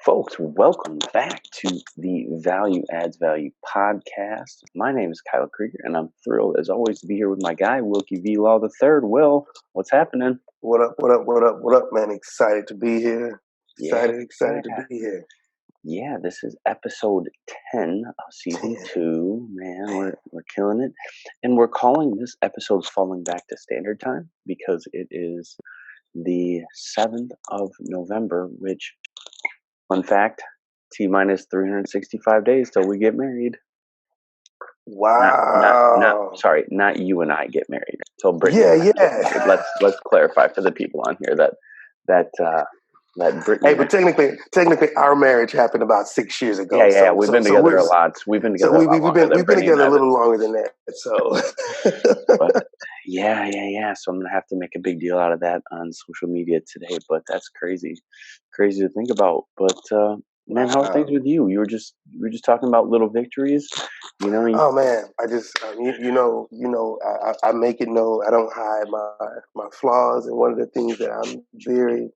Folks, welcome back to the Value Adds Value podcast. My name is Kyle Krieger, and I'm thrilled, as always, to be here with my guy, Wilkie V. Law III. Will, what's happening? What up, man? Excited to be here. Excited to be here. Yeah, this is episode 10 of season 2. Man, we're killing it. And we're calling this episode Falling Back to Standard Time because it is the 7th of November, which, fun fact, T-minus 365 days till we get married. Wow. Not you and I get married. Till Brittany. Yeah. Let's clarify for the people on here that Brittany. Hey, but technically, our marriage happened about 6 years ago. Yeah. We've been together a lot. We've been together. We've been together a little longer than that. So. But, yeah. So I'm gonna have to make a big deal out of that on social media today. But that's crazy to think about. But man, how are things with you? You were just talking about little victories. Oh man, I just I make it known. I don't hide my flaws, and one of the things that I'm very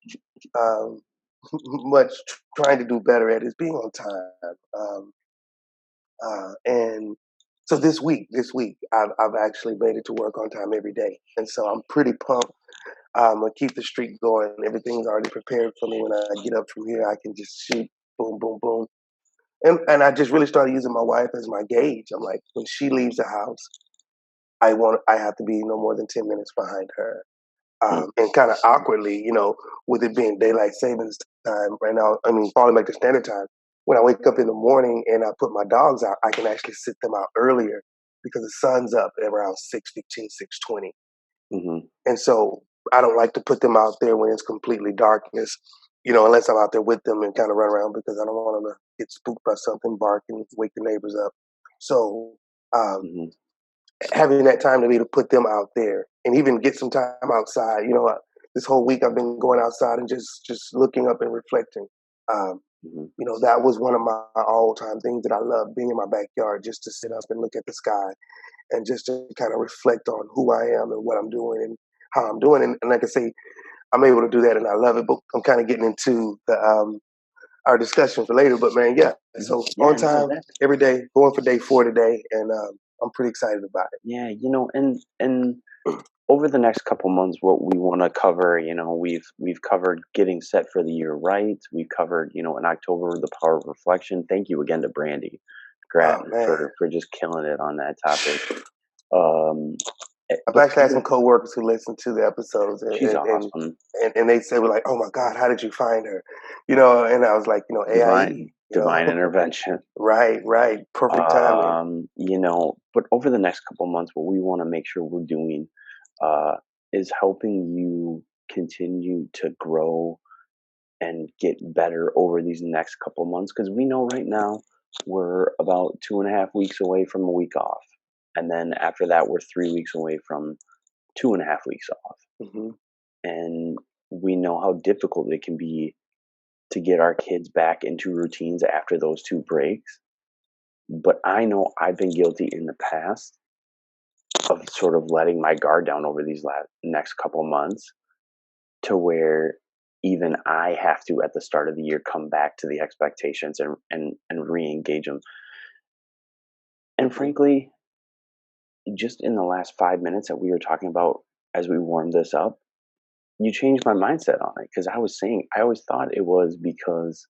much trying to do better at is being on time. And so this week, I've actually made it to work on time every day, and so I'm pretty pumped. I keep the streak going. Everything's already prepared for me. When I get up from here, I can just shoot, boom, boom, boom. And I just really started using my wife as my gauge. I'm like, when she leaves the house, I have to be no more than 10 minutes behind her. And kind of awkwardly, with it being daylight savings time right now, falling back to standard time, when I wake up in the morning and I put my dogs out, I can actually sit them out earlier because the sun's up at around 6:15, 6:20. Mm-hmm. And so I don't like to put them out there when it's completely darkness, unless I'm out there with them and kind of run around because I don't want them to get spooked by something, bark and wake the neighbors up. So having that time to be able to put them out there and even get some time outside, this whole week I've been going outside and just looking up and reflecting. That was one of my all-time things that I love, being in my backyard, just to sit up and look at the sky and just to kind of reflect on who I am and what I'm doing and how I'm doing. And like I say, I'm able to do that and I love it, but I'm kind of getting into the our discussion for later. But man, so on time, every day, going for day 4 today, and I'm pretty excited about it. Yeah, and over the next couple months, what we want to cover, we've covered getting set for the year right. We've covered, in October, the power of reflection. Thank you again to Brandy Grattan for just killing it on that topic. I've actually had some coworkers who listen to the episodes, and she's awesome. And they say, we're like, oh my God, how did you find her? And I was like, AIE. Divine intervention. Right. Perfect timing. But over the next couple months, what we want to make sure we're doing is helping you continue to grow and get better over these next couple months. Because we know right now we're about 2.5 weeks away from a week off. And then after that, we're 3 weeks away from 2.5 weeks off. Mm-hmm. And we know how difficult it can be to get our kids back into routines after those 2 breaks. But I know I've been guilty in the past of sort of letting my guard down over these next couple months to where even I have to, at the start of the year, come back to the expectations and re-engage them. And frankly, just in the last 5 minutes that we were talking about as we warmed this up, you changed my mindset on it. Because I always thought it was because,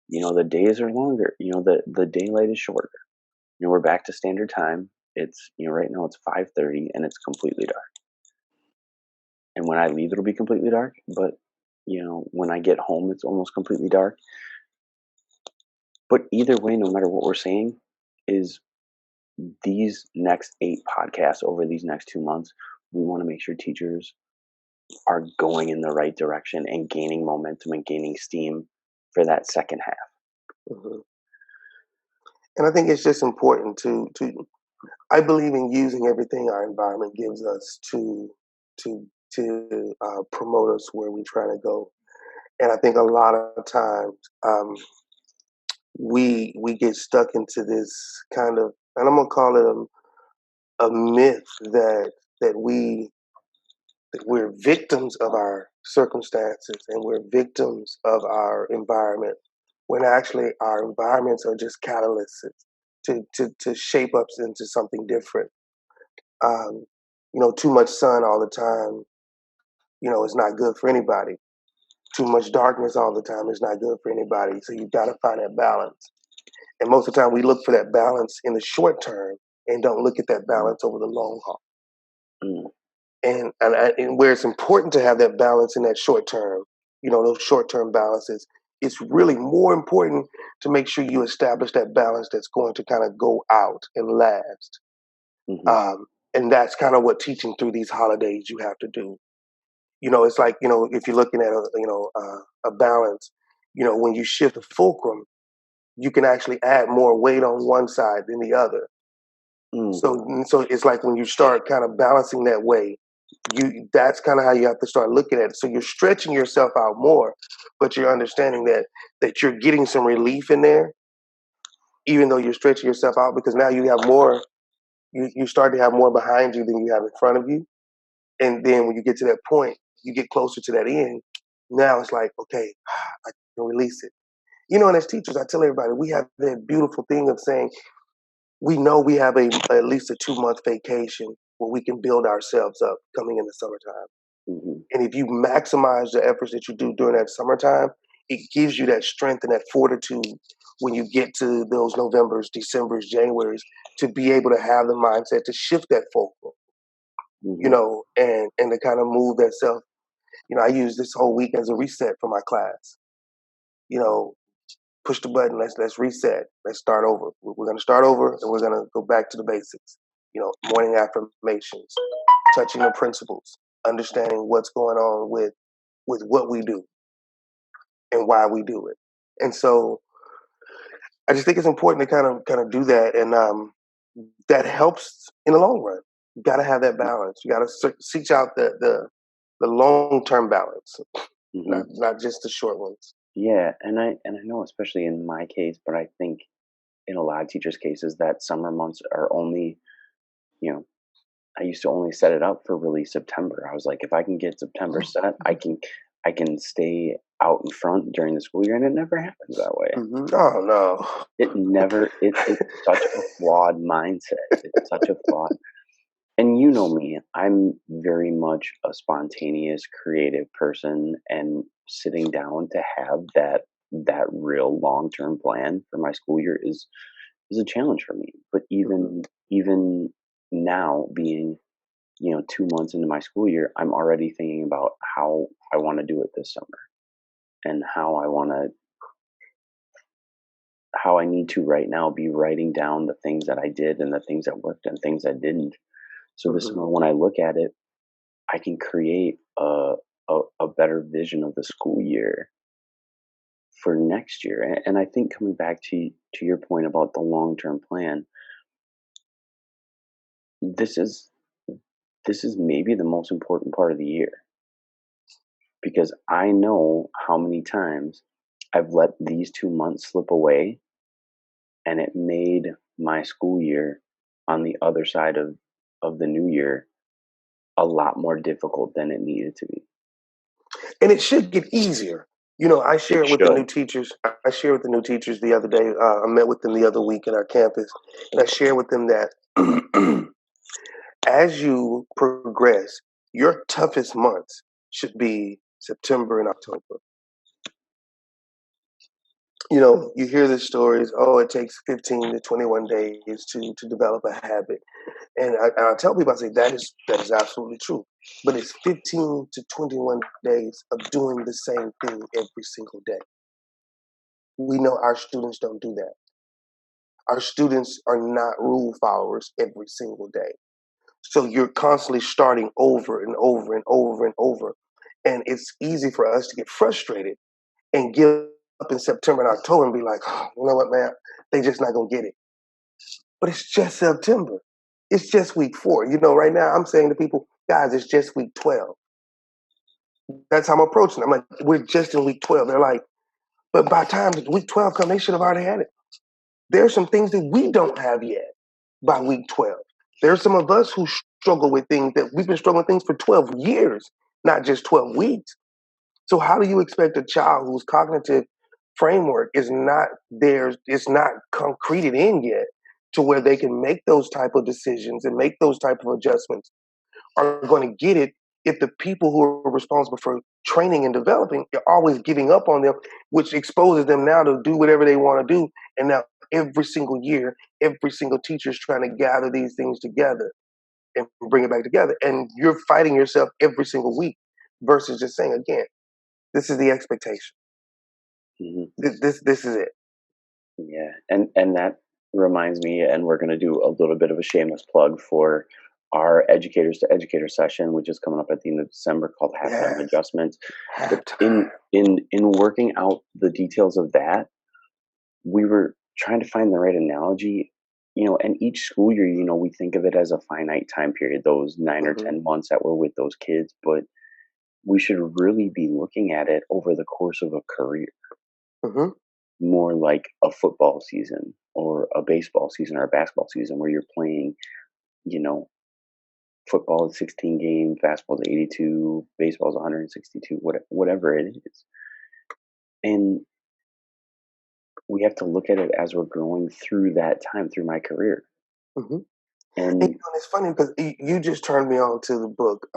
the days are longer, the daylight is shorter. We're back to standard time. It's, right now it's 5:30 and it's completely dark. And when I leave, it'll be completely dark. But, when I get home, it's almost completely dark. But either way, no matter what we're saying, is these next 8 podcasts over these next 2 months, we want to make sure teachers are going in the right direction and gaining momentum and gaining steam for that second half. Mm-hmm. And I think it's just important to I believe in using everything our environment gives us to promote us where we try to go. And I think a lot of times we get stuck into this kind of, and I'm gonna call it a myth that we're victims of our circumstances and we're victims of our environment. when actually our environments are just catalysts to shape us into something different. Um, too much sun all the time, is not good for anybody. Too much darkness all the time is not good for anybody. So you've got to find that balance. And most of the time, we look for that balance in the short term and don't look at that Mm, balance over the long haul. mm, And where it's important to have that balance in that short term, those short term balances, it's really more important to make sure you establish that balance that's going to kind of go out and last. mhm, Um, and that's kind of what teaching through these holidays you have to do. It's like, if you're looking at a balance, when you shift the fulcrum, you can actually add more weight on one side than the other. mm, So it's like when you start kind of balancing that way, that's kind of how you have to start looking at it. So you're stretching yourself out more, but you're understanding that you're getting some relief in there, even though you're stretching yourself out because now you have more. You start to have more behind you than you have in front of you, and then when you get to that point, you get closer to that end. Now it's like, okay, I can release it. And as teachers, I tell everybody we have that beautiful thing of saying we know we have at least a 2 month vacation where we can build ourselves up coming in the summertime. mhm, And if you maximize the efforts that you do during that summertime, it gives you that strength and that fortitude when you get to those Novembers, Decembers, Januaries to be able to have the mindset to shift that focal, mhm, and to kind of move that self. I use this whole week as a reset for my class. You know, push the button. Let's reset. Let's start over. We're going to start over, and we're going to go back to the basics. Morning affirmations, touching the principles, understanding what's going on with what we do and why we do it. And so I just think it's important to kind of do that, and that helps in the long run. You got to have that balance. You got to seek out the long term balance, mhm. not just the short ones. Yeah, and I know, especially in my case, but I think in a lot of teachers' cases, that summer months are only, you know, I used to only set it up for really September. I was like, if I can get September set, I can stay out in front during the school year, and it never happens that way. Oh no. It's such a flawed mindset. It's such a flawed. And you know me, I'm very much a spontaneous, creative person, and sitting down to have that real long-term plan for my school year is a challenge for me. But Mhm. even now, being 2 months into my school year, I'm already thinking about how I want to do it this summer and how I need to right now be writing down the things that I did and the things that worked and things that didn't. So this Mhm. summer, when I look at it, I can create a better vision of the school year for next year. And I think coming back to your point about the long term plan, this is this is maybe the most important part of the year because I know how many times I've let these 2 months slip away, and it made my school year on the other side of the new year a lot more difficult than it needed to be. And it should get easier. I It share it with the should. new teachers. I share with the new teachers the other day. I met with them the other week in our campus, and I share with them that as you progress, your toughest months should be September and October. You hear the stories. Oh, it takes 15 to 21 days to develop a habit, and I tell people, I say that is absolutely true. But it's 15 to 21 days of doing the same thing every single day. We know our students don't do that. Our students are not rule followers every single day. So you're constantly starting over and over and over and over. And it's easy for us to get frustrated and give up in September and October and be like, oh, you know what, man, they just not gonna get it. But it's just September. It's just week 4. Right now I'm saying to people, guys, it's just week 12. That's how I'm approaching it. I'm like, we're just in week 12. They're like, but by the time week 12 comes, they should have already had it. There's some things that we don't have yet by week 12. There's some of us who struggle with things that we've been struggling with things for 12 years, not just 12 weeks. So how do you expect a child who's cognitive framework is not there, it's not concreted in yet to where they can make those type of decisions and make those type of adjustments, are going to get it if the people who are responsible for training and developing are always giving up on them, which exposes them now to do whatever they want to do. And now every single year, every single teacher is trying to gather these things together and bring it back together. And you're fighting yourself every single week versus just saying, again, this is the expectation. Mhm. This is it. Yeah, and that reminds me, and we're going to do a little bit of a shameless plug for our educators to educator session, which is coming up at the end of December, called Halftime Yes. Adjustments. But Halftime. in working out the details of that, we were trying to find the right analogy. And each school year, we think of it as a finite time period, those 9 or 10 months that we're with those kids, but we should really be looking at it over the course of a career, Hmm. more like a football season or a baseball season or a basketball season where you're playing, you know, football is 16 games, basketball is 82, baseball is 162, whatever it is. And we have to look at it as we're growing through that time through my career. Hmm. And And it's funny because you just turned me on to the book,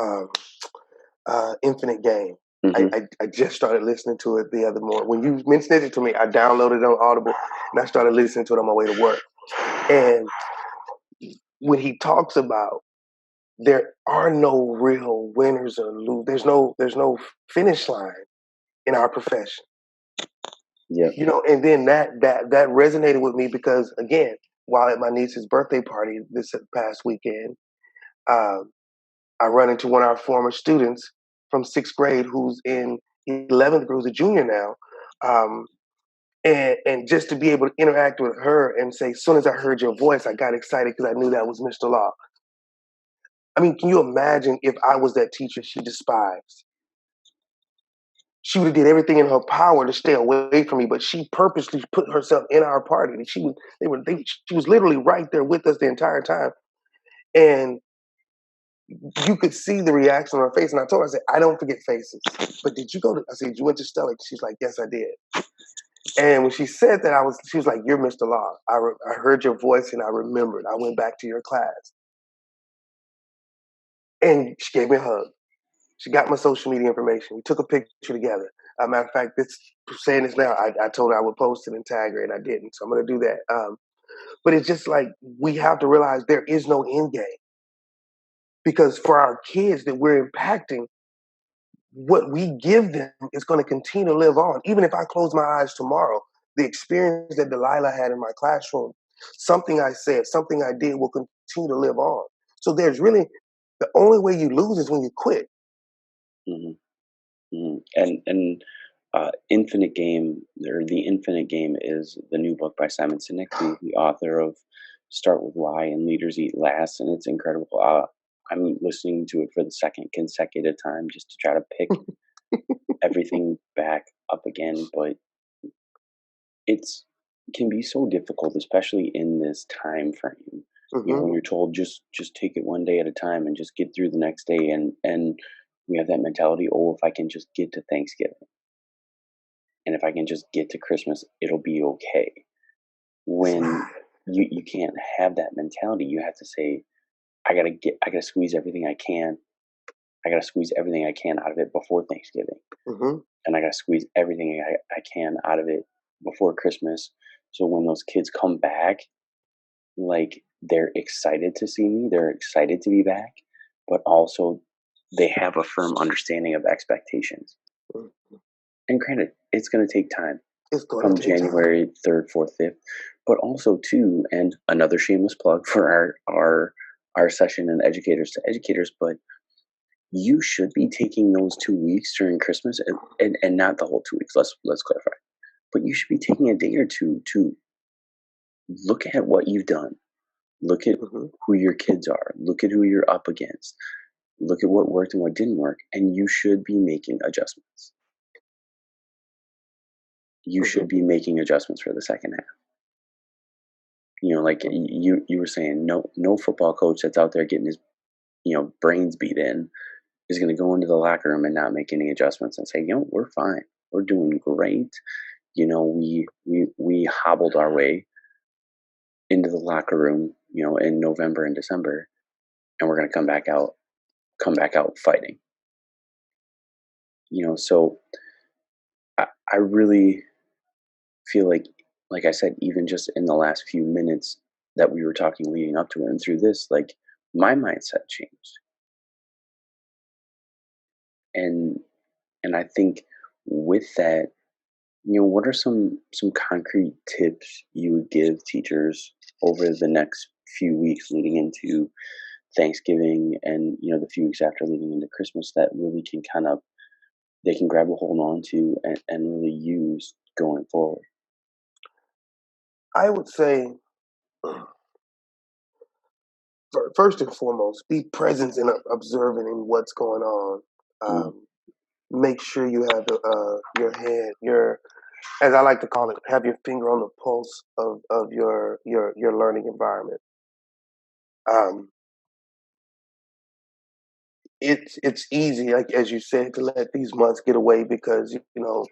Infinite Game. mhm, I just started listening to it the other morning. When you mentioned it to me, I downloaded it on Audible and I started listening to it on my way to work. And when he talks about there are no real winners or lose, there's no finish line in our profession. yep, And then that resonated with me because again, while at my niece's birthday party this past weekend, um, I run into one of our former students from sixth grade who's in 11th grade, who's a junior now. Um, and just to be able to interact with her and say, as soon as I heard your voice, I got excited because I knew that was Mr. Law. I mean, can you imagine if I was that teacher she despised? She would have did everything in her power to stay away from me, but she purposely put herself in our party. And she was literally right there with us the entire time. And you could see the reaction on her face. And I told her, I said, I don't forget faces. But did you go to, I said, you went to Stella? She's like, yes, I did. And when she said that, she was like, you're Mr. Law. I heard your voice and I remembered. I went back to your class. And she gave me a hug. She got my social media information. We took a picture together. Matter of fact, saying this now, I told her I would post it and tag her, and I didn't. So I'm going to do that. But it's just like we have to realize there is no end game because for our kids that we're impacting, what we give them is going to continue to live on. Even if I close my eyes tomorrow, the experience that Delilah had in my classroom, something I said, something I did will continue to live on. So there's really the only way you lose is when you quit. mhm, mhm. And Infinite Game, or The Infinite Game, is the new book by Simon Sinek, the author of Start With Why and Leaders Eat Last, and it's incredible. I'm listening to it for the second consecutive time just to try to pick everything back up again, but it's can be so difficult, especially in this time frame. Hmm. When you're told just take it one day at a time and just get through the next day, and we have that mentality, oh, if I can just get to Thanksgiving and if I can just get to Christmas, it'll be okay. It's When not. you can't have that mentality, you have to say, I gotta squeeze everything I can. I gotta squeeze everything I can out of it before Thanksgiving. Hmm. And I gotta squeeze everything I can out of it before Christmas. So when those kids come back, like, they're excited to see me, they're excited to be back, but also they have a firm understanding of expectations. And granted, it's gonna take time It's going to come take time. January 3rd, 4th, 5th, but also too, and another shameless plug for our session in educators to educators, but you should be taking those 2 weeks during Christmas, and not the whole 2 weeks, let's clarify. But you should be taking a day or two to look at what you've done. Look at Hmm. who your kids are. Look at who you're up against. Look at what worked and what didn't work, and you should be making adjustments. You Hmm. should be making adjustments for the second half. Like you were saying, no football coach that's out there getting his brains beat in is going to go into the locker room and not make any adjustments and say, we're fine, we're doing great. We hobbled our way into the locker room, in November and December, and we're going to come back out fighting. So I really feel like I said, even just in the last few minutes that we were talking leading up to it and through this, like my mindset changed. And I think with that, what are some concrete tips you would give teachers over the next few weeks leading into Thanksgiving and the few weeks after leading into Christmas that really can kind of they can grab a hold on to and really use going forward? I would say, first and foremost, be present and observant in what's going on. Mm, Make sure you have your head, as I like to call it, have your finger on the pulse of your learning environment. Um, it's easy, like as you said, to let these months get away because you know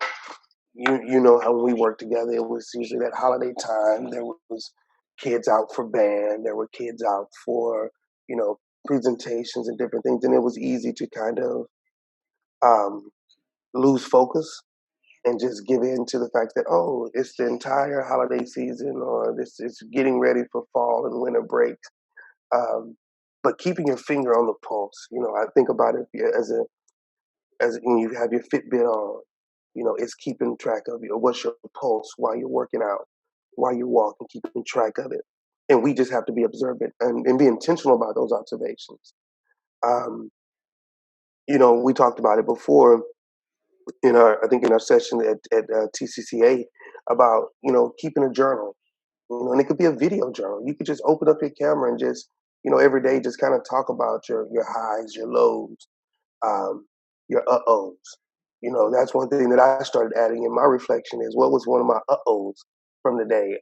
how when we worked together, it was usually that holiday time. There was kids out for band, there were kids out for you know presentations and different things, and it was easy to kind of um, lose focus and just give in to the fact that it's the entire holiday season or this is getting ready for fall and winter breaks. Um, but keeping your finger on the pulse, I think about it as when you have your Fitbit on, it's keeping track of what's your pulse while you're working out, while you're walking, keeping track of it. And we just have to be observant and be intentional about those observations. Um, we talked about it before I think in our session at TCCA about keeping a journal, and it could be a video journal. You could just open up your camera and just every day just kind of talk about your highs, your lows, um, your uh-ohs. That's one thing that I started adding in my reflection is what was one of my uh-ohs from the day.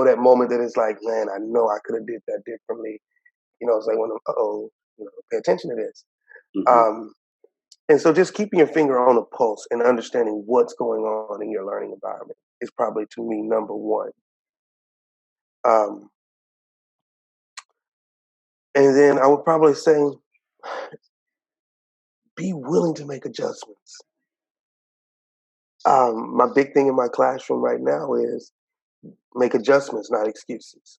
That moment that it's like, man, I know I could have did that differently. It's like one of uh-oh, pay attention to this. hmm Um, and so just keeping your finger on the pulse and understanding what's going on in your learning environment is probably to me number one. Um, and then I would probably say be willing to make adjustments. My big thing in my classroom right now is make adjustments, not excuses.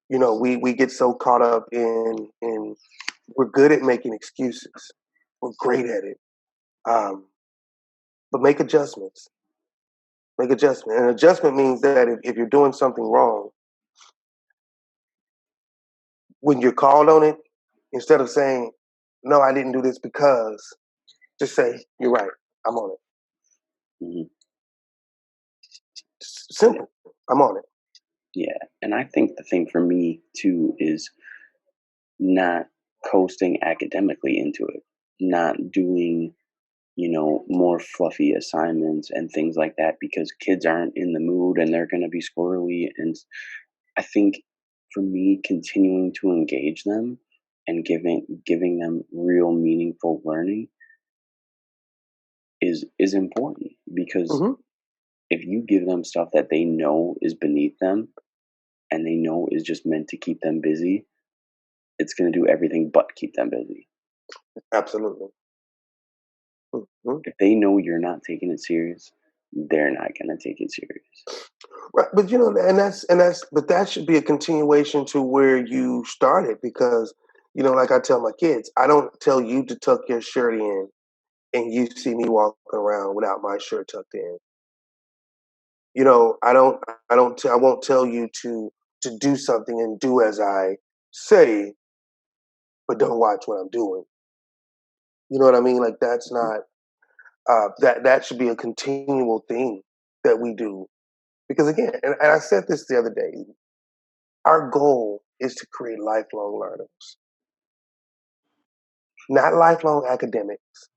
We get so caught up in we're good at making excuses. We're great at it. Um, but make adjustments. Make adjustment. And adjustment means that if you're doing something wrong, when you're called on it, instead of saying, "No, I didn't do this because," just say, "You're right. I'm on it." hmm Yeah, Simple. I'm on it. yeah. And I think the thing for me too is not coasting academically into it, not doing more fluffy assignments and things like that because kids aren't in the mood and they're going to be squirrely. And I think for me, continuing to engage them and giving them real meaningful learning is important because Hmm. if you give them stuff that they know is beneath them and they know is just meant to keep them busy, it's going to do everything but keep them busy. Absolutely. Hmm. If they know you're not taking it serious, they're not going to take it serious. Right, but but that should be a continuation to where you started because like I tell my kids, I don't tell you to tuck your shirt in and you see me walking around without my shirt tucked in. I won't tell you to do something and do as I say, but don't watch what I'm doing. You know what I mean? Like that's Mhm. not that should be a continual thing that we do. Because again, and I said this the other day, our goal is to create lifelong learners, not lifelong academics,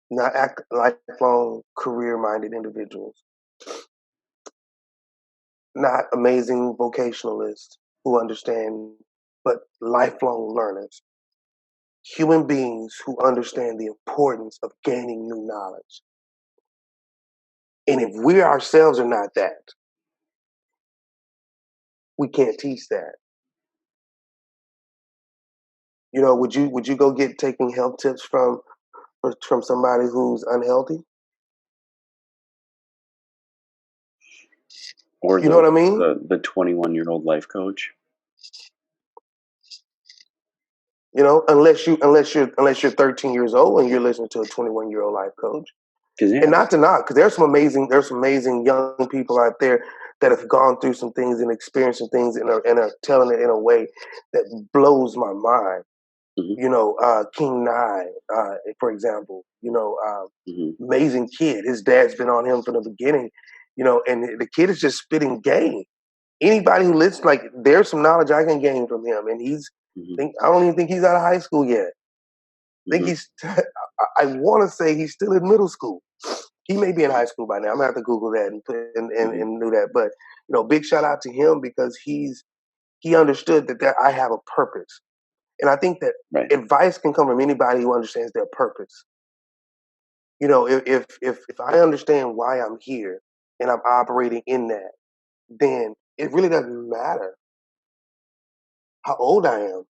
not lifelong career-minded individuals, not amazing vocationalists who understand, but lifelong learners. human beings who understand the importance of gaining new knowledge. And if we ourselves are not that, we can't teach that. Would you go get taking health tips from somebody who's unhealthy? Or You know what I mean? the 21-year-old life coach. Unless you're 13 years old and you're listening to a 21-year-old life coach. And not to knock, because there's some amazing young people out there that have gone through some things and experienced some things and are telling it in a way that blows my mind. King Nye, for example, amazing kid. His dad's been on him from the beginning, and the kid is just spitting game. Anybody who listens, like, there's some knowledge I can gain from him, and I don't even think he's out of high school yet. I think I want to say he's still in middle school. He may be in high school by now. I'm gonna have to Google that and do that. But big shout out to him because he understood that I have a purpose, and I think that advice can come from anybody who understands their purpose. If I understand why I'm here and I'm operating in that, then it really doesn't matter how old I am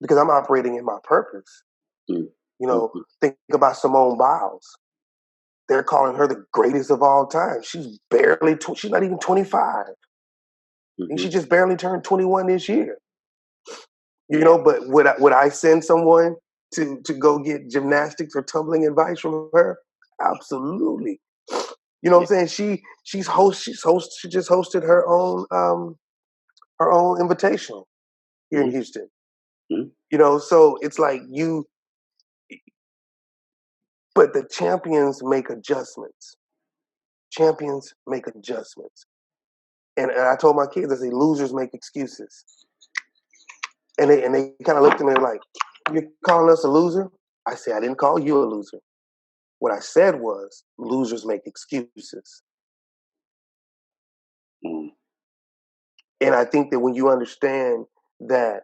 because I'm operating in my purpose. Think about Simone Biles. They're calling her the greatest of all time. She's she's not even 25. She just barely turned 21 this year. But would I send someone to go get gymnastics or tumbling advice from her? Absolutely. You know what I'm saying? She just hosted her own invitational here in Houston. So it's like but the champions make adjustments. Champions make adjustments. And I told my kids, I say, losers make excuses. And they kind of looked at me like, you're calling us a loser? I said, I didn't call you a loser. What I said was, losers make excuses. And I think that when you understand that,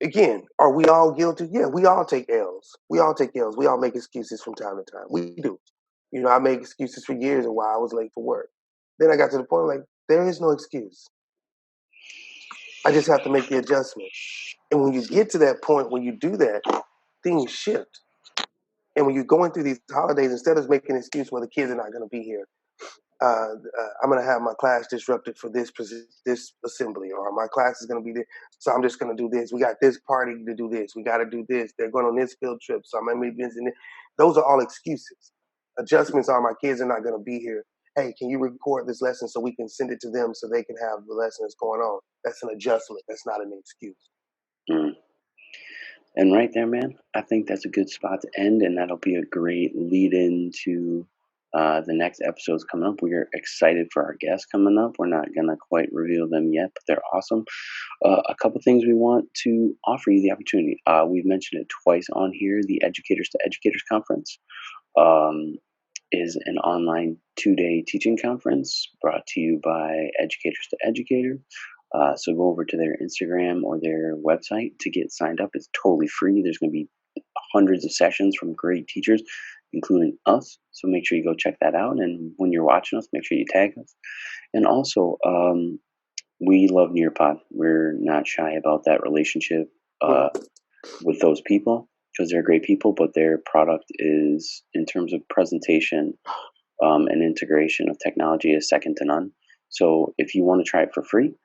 again, are we all guilty? Yeah, we all take L's. We all take L's. We all make excuses from time to time. We do. I made excuses for years of why I was late for work. Then I got to the point like, there is no excuse. I just have to make the adjustment. And when you get to that point, when you do that, things shift. And when you're going through these holidays, instead of making an excuse, well, the kids are not going to be here, I'm going to have my class disrupted for this assembly, or my class is going to be there, so I'm just going to do this. We got this party to do this. We got to do this. They're going on this field trip, so I'm going to be busy. Those are all excuses. Adjustments are my kids are not going to be here. Hey, can you record this lesson so we can send it to them so they can have the lesson that's going on? That's an adjustment. That's not an excuse. And right there, man, I think that's a good spot to end, and that'll be a great lead into the next episodes coming up. We are excited for our guests coming up. We're not going to quite reveal them yet, but they're awesome. A couple things we want to offer you the opportunity. We've mentioned it twice on here. The Educators to Educators Conference is an online 2-day teaching conference brought to you by Educators to Educator. So go over to their Instagram or their website to get signed up. It's totally free. There's going to be hundreds of sessions from great teachers, including us. So make sure you go check that out. And when you're watching us, make sure you tag us. And also, we love Nearpod. We're not shy about that relationship with those people because they're great people, but their product is, in terms of presentation and integration of technology, is second to none. So if you want to try it for free,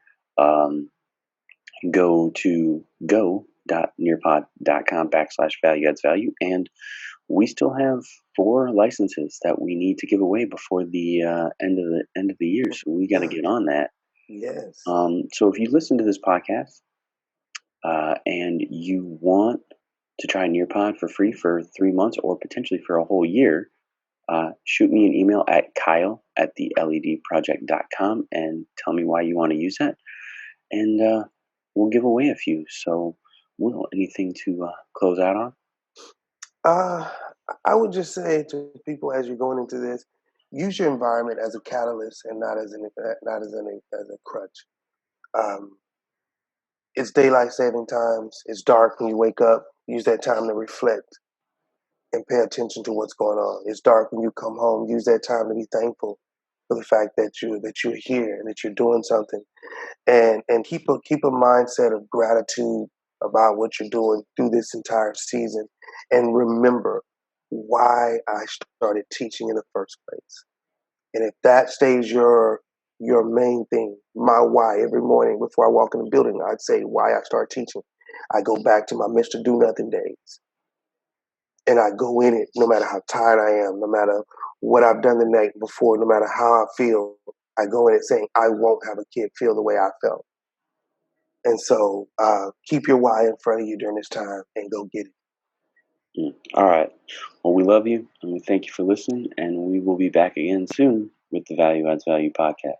go to go.nearpod.com/value adds value. And we still have 4 licenses that we need to give away before the end of the year. So we got to get on that. Yes. So if you listen to this podcast and you want to try Nearpod for free for 3 months or potentially for a whole year, shoot me an email at kyle@theledproject.com and tell me why you want to use that. And we'll give away a few. So, Will, anything to close out on? I would just say to people as you're going into this, use your environment as a catalyst and not as a crutch. It's daylight saving times. It's dark when you wake up. Use that time to reflect and pay attention to what's going on. It's dark when you come home. Use that time to be thankful for the fact that you're here and that you're doing something, and keep a mindset of gratitude about what you're doing through this entire season, and remember why I started teaching in the first place. And if that stays your main thing, my why every morning before I walk in the building, I'd say why I start teaching. I go back to my Mr. Do Nothing days, and I go in it no matter how tired I am, no matter what I've done the night before, no matter how I feel. I go in it saying I won't have a kid feel the way I felt. And so keep your why in front of you during this time and go get it. All right. Well, we love you and we thank you for listening, and we will be back again soon with the Value Adds Value podcast.